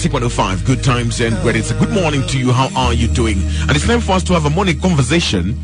Classic 105, good times and great. It's a good morning to you. How are you doing? And it's time for us to have a morning conversation.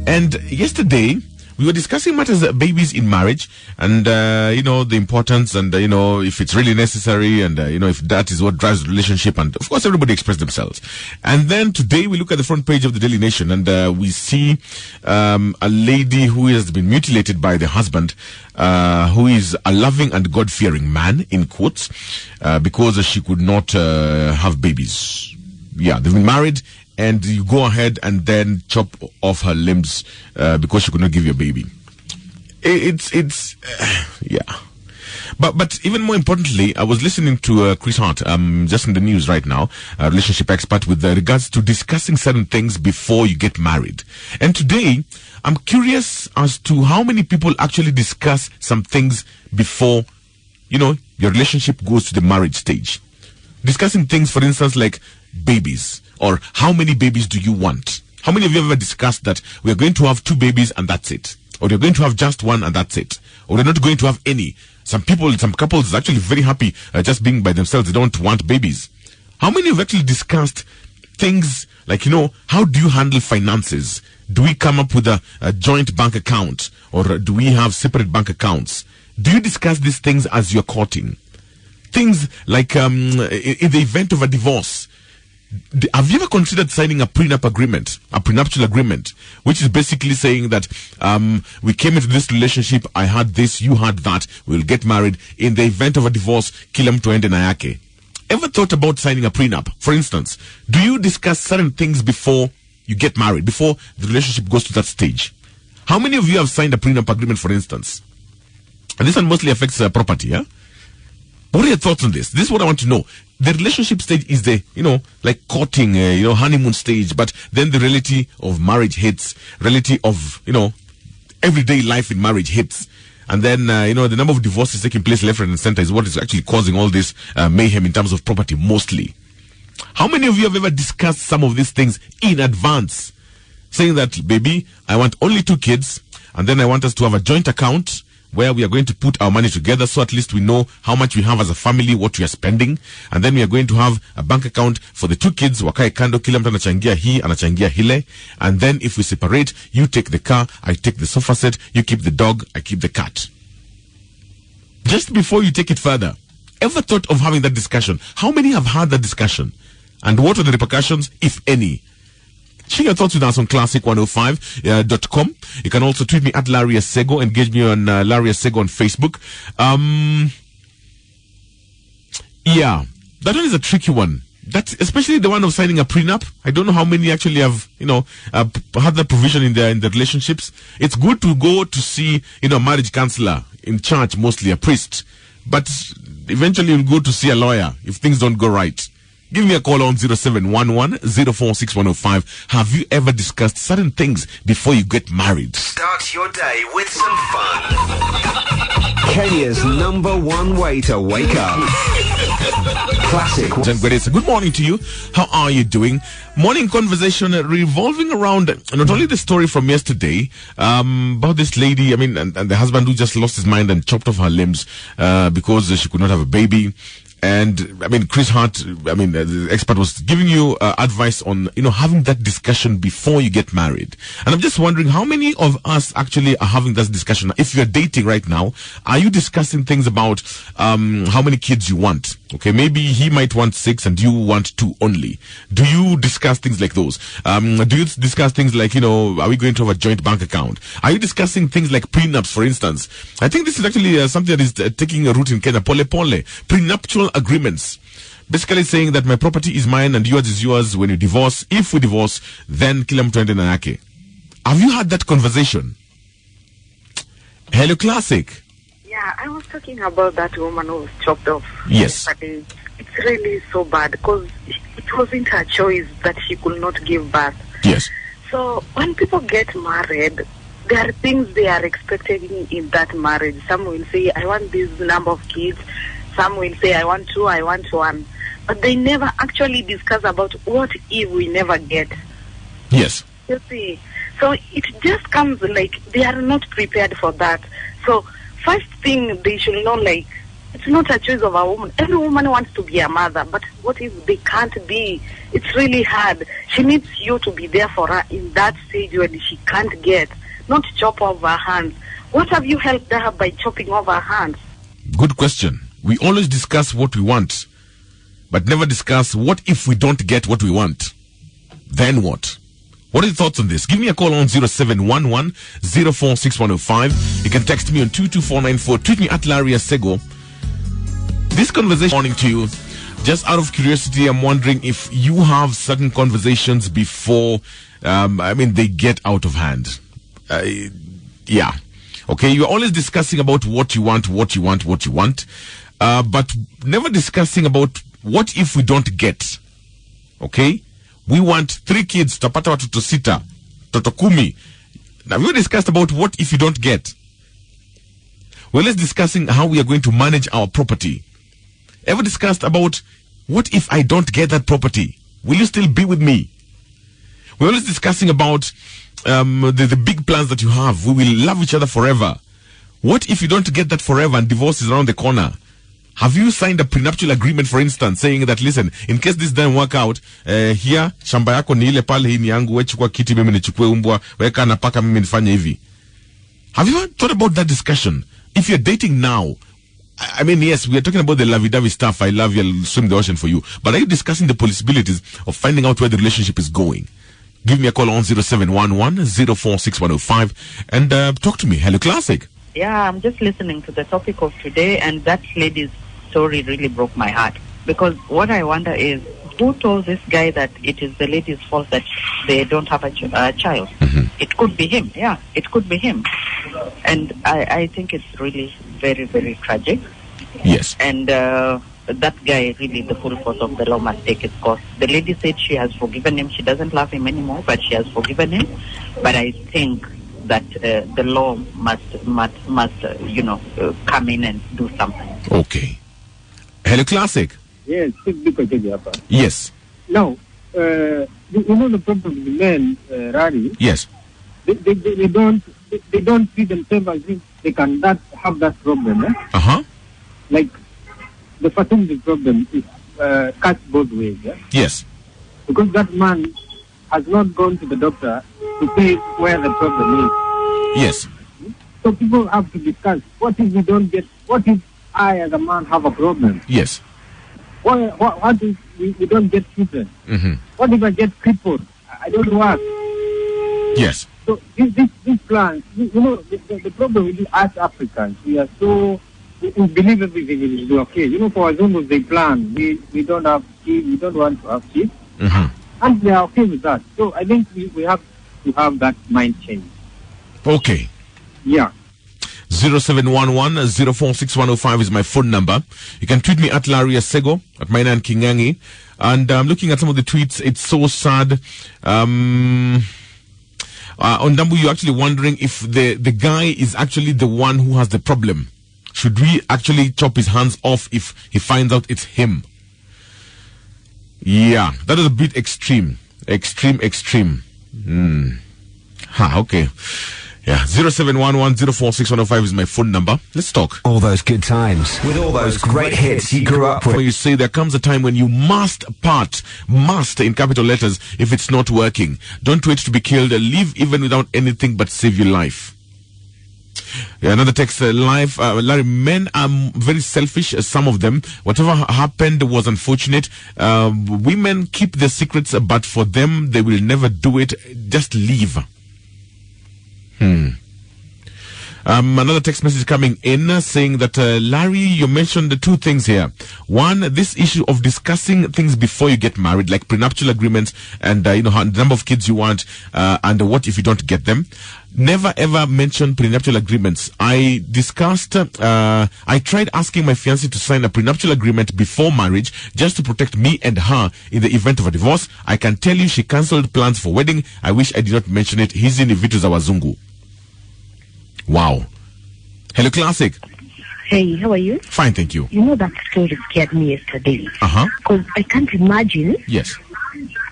And yesterday, we were discussing matters of babies in marriage and, the importance and, if it's really necessary and, if that is what drives the relationship. And, of course, everybody expressed themselves. And then today we look at the front page of the Daily Nation and we see a lady who has been mutilated by the husband, who is a loving and God-fearing man, in quotes, because she could not have babies. Yeah, they've been married. And you go ahead and then chop off her limbs because she could not give you a baby. Yeah. But even more importantly, I was listening to Chris Hart, just in the news right now, a relationship expert with regards to discussing certain things before you get married. And today, I'm curious as to how many people actually discuss some things before, your relationship goes to the marriage stage. Discussing things, for instance, like babies. Or how many babies do you want? How many of you have ever discussed that we are going to have 2 babies and that's it? Or you're going to have just 1 and that's it? Or they're not going to have any? Some couples are actually very happy just being by themselves. They don't want babies. How many have actually discussed things like, how do you handle finances? Do we come up with a joint bank account? Or do we have separate bank accounts? Do you discuss these things as you're courting? Things like in the event of a divorce, have you ever considered signing a prenup agreement, a prenuptial agreement, which is basically saying that we came into this relationship, I had this, you had that, we'll get married. In the event of a divorce, kila mtu aende na yake. Ever thought about signing a prenup? For instance, do you discuss certain things before you get married, before the relationship goes to that stage? How many of you have signed a prenup agreement, for instance? And this one mostly affects property, yeah? What are your thoughts on this? This is what I want to know. The relationship stage is the, like courting, honeymoon stage, but then the reality of marriage hits, reality of, everyday life in marriage hits. And then, the number of divorces taking place left, right, and center is what is actually causing all this mayhem in terms of property, mostly. How many of you have ever discussed some of these things in advance? Saying that, baby, I want only 2 kids, and then I want us to have a joint account where we are going to put our money together so at least we know how much we have as a family, what we are spending. And then we are going to have a bank account for the 2 kids, wakae kando, kila mtu anachangia hii, anachangia hile. And then if we separate, you take the car, I take the sofa set, you keep the dog, I keep the cat. Just before you take it further, ever thought of having that discussion? How many have had that discussion? And what are the repercussions, if any? Share your thoughts with us on classic105.com. You can also tweet me at Larry Asego. Engage me on Larry Asego on Facebook. Yeah, that one is a tricky one. That's especially the one of signing a prenup. I don't know how many actually have, had that provision in their relationships. It's good to go to see, a marriage counselor in church, mostly a priest. But eventually you'll go to see a lawyer if things don't go right. Give me a call on 0711-046105. Have you ever discussed certain things before you get married? Start your day with some fun. Kenya's #1 way to wake up. Classic. Good morning to you. How are you doing? Morning conversation revolving around not only the story from yesterday about this lady, and the husband who just lost his mind and chopped off her limbs because she could not have a baby. And, Chris Hart, the expert was giving you advice on, having that discussion before you get married. And I'm just wondering how many of us actually are having that discussion. If you're dating right now, are you discussing things about how many kids you want? Okay, maybe he might want 6 and you want 2 only. Do you discuss things like those? Do you discuss things like, are we going to have a joint bank account? Are you discussing things like prenups, for instance? I think this is actually something that is taking a root in Kenya. Pole pole. Prenuptial agreements. Basically saying that my property is mine and yours is yours when you divorce. If we divorce, then kila mtu aende na yake. Have you had that conversation? Hello, Classic. Yeah, I was talking about that woman who was chopped off. Yes. Yesterday. It's really so bad because it wasn't her choice that she could not give birth. Yes. So when people get married, there are things they are expecting in that marriage. Some will say, I want this number of kids. Some will say, I want 2, I want 1. But they never actually discuss about what if we never get. Yes. You see, so it just comes like they are not prepared for that. So first thing they should know, like, It's not a choice of a woman. Every woman wants to be a mother, but what if they can't be? It's really hard. She needs you to be there for her in that stage when she can't get, not chop off her hands. What have you helped her by chopping off her hands? Good question. We always discuss what we want, but never discuss what if we don't get what we want. Then what? What are your thoughts on this? Give me a call on 0711 046105. You can text me on 22494. Tweet me at Larry Asego. This conversation morning to you, just out of curiosity, I'm wondering if you have certain conversations before, they get out of hand. Yeah. Okay, you're always discussing about what you want, but never discussing about what if we don't get. Okay? We want 3 kids, tapata watoto sita, toto kumi. Now, we discussed about what if you don't get. We're always discussing how we are going to manage our property. Ever discussed about what if I don't get that property? Will you still be with me? We're always discussing about the big plans that you have. We will love each other forever. What if you don't get that forever and divorce is around the corner? Have you signed a prenuptial agreement, for instance, saying that, listen, in case this doesn't work out, here, shamba yako ni ile pale, hii ni yangu, we chukua kiti, mimi nichukue umbwa, weka na paka, mimi nifanye hivi. Have you thought about that discussion? If you're dating now, yes, we are talking about the lovey-dovey stuff. I love you, I'll swim the ocean for you. But are you discussing the possibilities of finding out where the relationship is going? Give me a call on 0711 046105 and talk to me. Hello, Classic. Yeah, I'm just listening to the topic of today, and that lady's story really broke my heart. Because what I wonder is, who told this guy that it is the lady's fault that they don't have a child? Mm-hmm. It could be him. Yeah, it could be him. And I think it's really very, very tragic. Yes. And that guy, really, the full force of the law must take its course. The lady said she has forgiven him. She doesn't love him anymore, but she has forgiven him. But I think that the law must come in and do something. Okay. Hello, Classic. Yes, yes. Now, you know the problem with men, Rari. Yes. They don't see themselves as if they can have that problem. Eh? Like the fertility problem is cuts both ways. Yeah? Yes. Because that man has not gone to the doctor to say where the problem is. Yes. So people have to discuss, what if we don't get, what if I as a man have a problem? Yes. What if we don't get children? Mm-hmm. What if I get crippled? I don't work. Yes. So this plan, the problem with us Africans, we are so, we believe everything will be okay. For as long as they plan, we don't have kids, we don't want to have kids. Mm-hmm. And they are okay with that. So I think we have to have that mind change. Okay. Yeah. 0711 046105 is my phone number. You can tweet me at Larry Asego, at Mainan Kingangi. And I'm looking at some of the tweets. It's so sad. On Dambu, you're actually wondering if the guy is actually the one who has the problem. Should we actually chop his hands off if he finds out it's him? Yeah, that is a bit extreme. Extreme. Okay. Yeah, 0711 046105 is my phone number. Let's talk. All those good times with all those great hits you grew up with. You say there comes a time when you must part, must in capital letters, if it's not working. Don't wait to be killed. Live even without anything but save your life. Yeah, another text, Larry, men are very selfish, some of them. Whatever happened was unfortunate. Women keep their secrets, but for them, they will never do it. Just leave. Another text message coming in saying that, Larry, you mentioned the 2 things here. One, this issue of discussing things before you get married, like prenuptial agreements and, the number of kids you want, and what if you don't get them. Never ever mention prenuptial agreements. I tried asking my fiancé to sign a prenuptial agreement before marriage just to protect me and her in the event of a divorce. I can tell you she cancelled plans for wedding. I wish I did not mention it. Hizi ni vitu za wazungu. Wow. Hello, Classic. Hey, how are you? Fine, thank you. You know that story scared me yesterday. Because I can't imagine. Yes.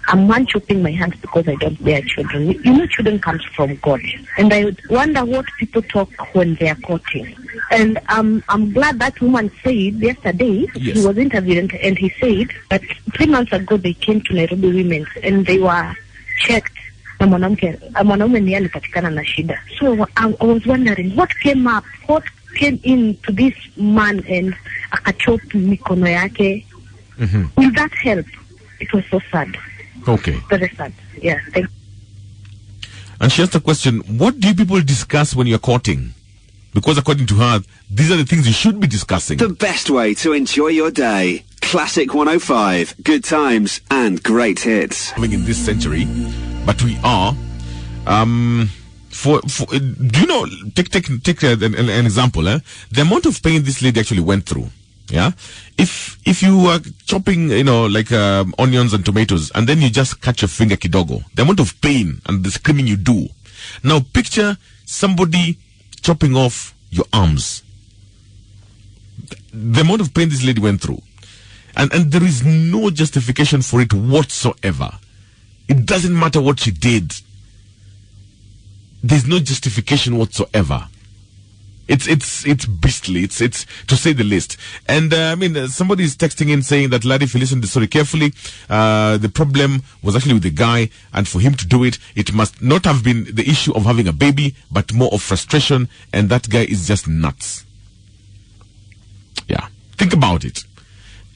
A man chopping my hands because I don't bear children. Children comes from God. And I would wonder what people talk when they are courting. And I'm glad that woman said yesterday, Yes. he was interviewed and he said that 3 months ago they came to Nairobi Women's and they were checked na mwanaume ndiye alipatikana na shida. So I was wondering what came into this man and akachop mikono yake. Will that help? It was so sad. Okay. Very sad. Yeah, thank you. And she asked a question, what do you people discuss when you're courting? Because according to her, these are the things you should be discussing. The best way to enjoy your day. Classic 105, good times and great hits. In this century, but we are. Do you know? Take an example. The amount of pain this lady actually went through. Yeah, if you are chopping, like onions and tomatoes, and then you just cut your finger kidogo, the amount of pain and the screaming you do. Now picture somebody chopping off your arms. The amount of pain this lady went through, and there is no justification for it whatsoever. It doesn't matter what she did. There's no justification whatsoever. It's beastly. It's to say the least. And somebody is texting in saying that, lad, if you listen to the story carefully, the problem was actually with the guy, and for him to do it, it must not have been the issue of having a baby, but more of frustration. And that guy is just nuts. Yeah, think about it.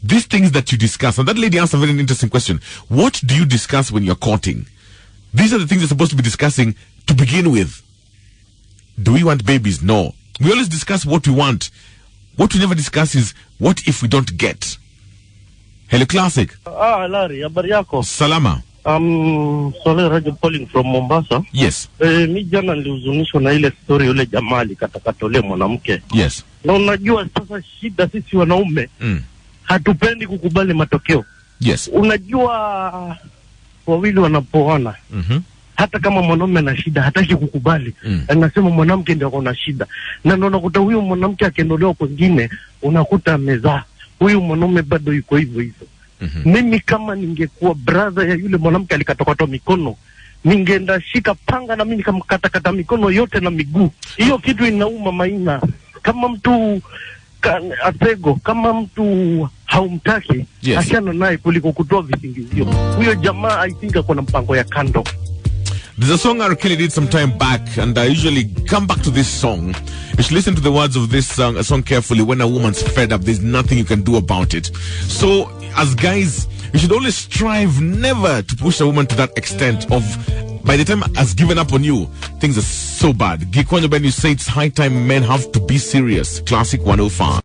These things that you discuss, and that lady asked a very interesting question. What do you discuss when you're courting? These are the things you're supposed to be discussing to begin with. Do we want babies? No. We always discuss what we want. What we never discuss is what if we don't get. Hello, Classic. Larry, habari yako? Salama. Sole Raja calling from Mombasa. Yes. Mi jana nilihuzunishwa na ile story yule jamaa alikatakata yule mwanamke. Yes. Na unajua sasa shida sisi wanaume hatupendi kukubali matokeo. Yes. Unajua wawili wanapoona hata kama mwanaume ana shida hataki kukubali. Anasema mwanamke ndio ana shida. Na unakuta huyo mwanamke akiondolewa kwingine unakuta amezaa. Huyo mwanaume bado yuko hivyo hivyo. Mimi kama ningekuwa brother ya yule mwanamke alikatokata mikono, ningeenda shika panga na mimi nikamkatakata mikono yote na miguu. Hiyo kitu inauma maina. Kama mtu atego, kama mtu haumtaki, yes, achana naye kuliko kutoa visingizio. Huyo jamaa I think ako na mpango ya kando. There's a song R. Kelly did some time back, and I usually come back to this song. You should listen to the words of this song carefully. When a woman's fed up, there's nothing you can do about it. So, as guys, you should always strive never to push a woman to that extent of, by the time has given up on you, things are so bad. Gikwanyo Ben, you say it's high time men have to be serious. Classic 105.